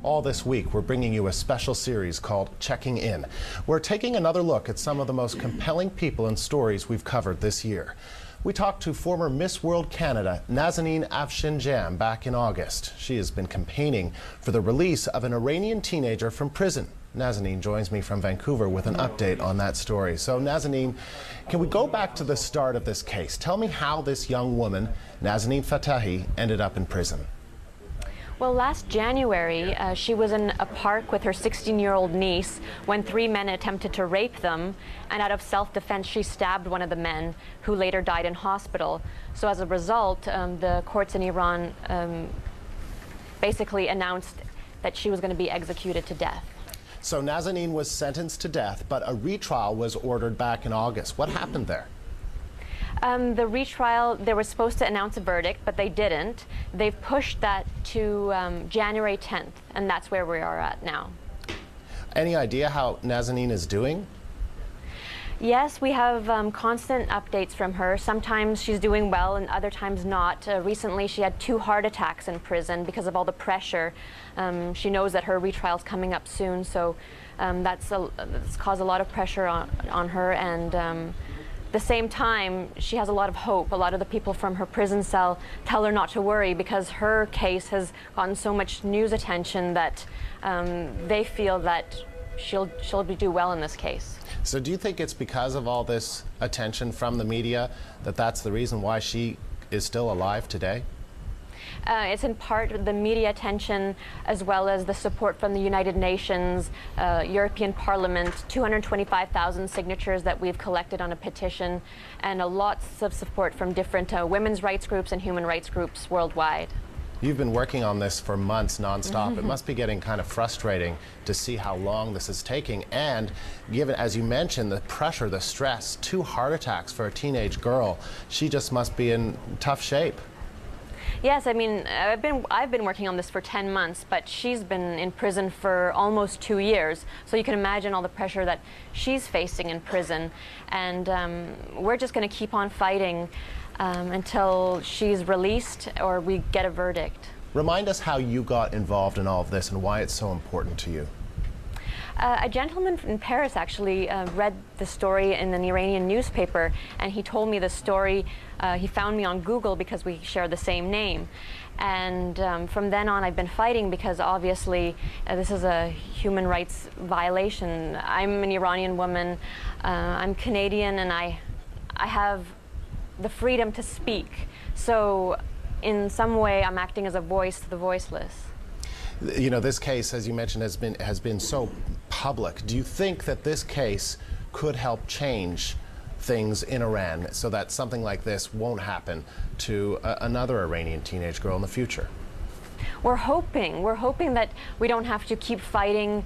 All this week, we're bringing you a special series called Checking In. We're taking another look at some of the most compelling people and stories we've covered this year. We talked to former Miss World Canada, Nazanin Afshin-Jam, back in August. She has been campaigning for the release of an Iranian teenager from prison. Nazanin joins me from Vancouver with an update on that story. So Nazanin, can we go back to the start of this case? Tell me how this young woman, Nazanin Fatehi, ended up in prison. Well, last January, she was in a park with her 16-year-old niece when 3 men attempted to rape them, and out of self-defense, she stabbed one of the men, who later died in hospital. So as a result, the courts in Iran basically announced that she was going to be executed to death. So Nazanin was sentenced to death, but a retrial was ordered back in August. What happened there? The retrial, they were supposed to announce a verdict, but they didn't. They've pushed that to January 10th, and that's where we are at now. Any idea how Nazanin is doing? Yes, we have constant updates from her. Sometimes she's doing well and other times not. Recently she had 2 heart attacks in prison because of all the pressure. She knows that her retrial is coming up soon, so that's caused a lot of pressure on her, and at the same time, she has a lot of hope. A lot of the people from her prison cell tell her not to worry because her case has gotten so much news attention that they feel that she'll do well in this case. So do you think it's because of all this attention from the media that that's the reason why she is still alive today? It's in part the media attention as well as the support from the United Nations, European Parliament, 225,000 signatures that we've collected on a petition, and lots of support from different women's rights groups and human rights groups worldwide. You've been working on this for months nonstop. It must be getting kind of frustrating to see how long this is taking, and given, as you mentioned, the pressure, the stress, 2 heart attacks for a teenage girl, she just must be in tough shape. Yes, I mean, I've been working on this for 10 months, but she's been in prison for almost 2 years. So you can imagine all the pressure that she's facing in prison. And we're just going to keep on fighting until she's released or we get a verdict. Remind us how you got involved in all of this and why it's so important to you. A gentleman in Paris actually read the story in an Iranian newspaper, and he told me the story. He found me on Google because we share the same name. And from then on, I've been fighting because obviously this is a human rights violation. I'm an Iranian woman, I'm Canadian, and I have the freedom to speak. So in some way, I'm acting as a voice to the voiceless. You know, this case, as you mentioned, has been so public. Do you think that this case could help change things in Iran so that something like this won't happen to another Iranian teenage girl in the future? We're hoping that we don't have to keep fighting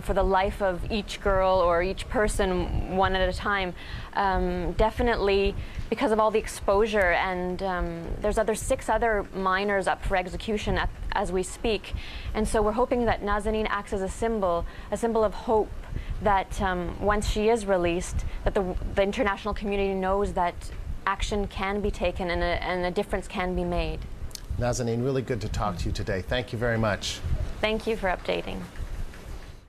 for the life of each girl or each person one at a time. Definitely because of all the exposure, and there's 6 other minors up for execution as we speak. And so we're hoping that Nazanin acts as a symbol of hope, that once she is released, that the international community knows that action can be taken and a difference can be made. Nazanin, really good to talk to you today. Thank you very much. Thank you for updating.